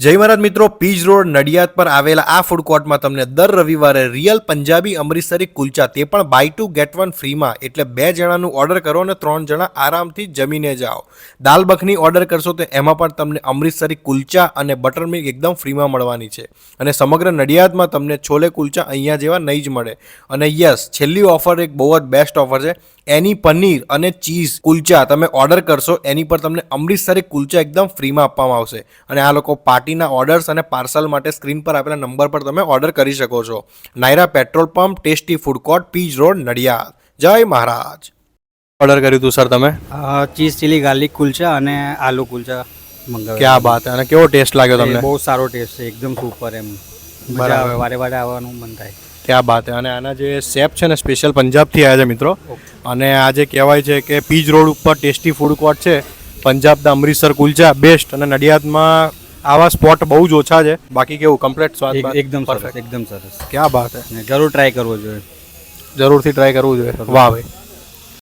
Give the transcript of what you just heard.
જય મહારાજ મિત્રો, પીજ રોડ નડિયાદ પર આવેલા આ ફૂડ કોર્ટમાં તમને દર રવિવારે રિયલ પંજાબી અમૃતસરી કુલચા, તે પણ બાય 2 get 1 ફ્રીમાં, એટલે 2 જણાનું ઓર્ડર કરો અને 3 જણા આરામથી જમીને જાઓ. દાલ મખની ઓર્ડર કરશો તો એમાં પણ તમને અમૃતસરી કુલચા અને બટર મિલ્ક એકદમ ફ્રીમાં મળવાની છે. અને સમગ્ર નડિયાદમાં તમને છોલે કુલચા અહીંયા જેવા નહીં જ મળે. અને યસ, છેલ્લી ઓફર એક બહુ જ બેસ્ટ ઓફર છે. એની પનીર અને ચીઝ કુલચા તમે ઓર્ડર કરશો એની પર તમને અમૃતસરી કુલચા એકદમ ફ્રીમાં આપવામાં આવશે. અને આ લોકો પાર્ટીના ઓર્ડર્સ અને પાર્સલ માટે સ્ક્રીન પર આપેલા નંબર પર તમે ઓર્ડર કરી શકો છો. Naira petrol pump, tasty food court, Pij road, Nadiad. જય મહારાજ. ઓર્ડર કર્યું હતું સર તમે? ચીઝ ચીલી ગાર્લિક કુલચા અને આલુ કુલચા મંગાવ્યા. ક્યાં બાત અને કેવો ટેસ્ટ લાગ્યો તમને? બહુ સારો ટેસ્ટ છે, એકદમ સુપર. એમ મજા આવે, વારે વારે આવવાનું મન થાય. ક્યાં બાત. અને આના જે શેફ છે ને, સ્પેશિયલ પંજાબથી આવ્યા છે મિત્રો. અને આજે કહેવાય છે કે પીજ રોડ ઉપર ટેસ્ટી ફૂડ કોર્ટ છે. પંજાબના અમૃતસર કુલચા બેસ્ટ. અને નડિયાદમાં આવા સ્પોટ બહુ જ ઓછા છે. બાકી કેવું કમ્પ્લીટ સ્વાદ? એકદમ સરસ, એકદમ સરસ. ક્યાં બાત. જરૂર ટ્રાય કરવો જોઈએ. જરૂરથી ટ્રાય કરવું જોઈએ. વાહ ભાઈ.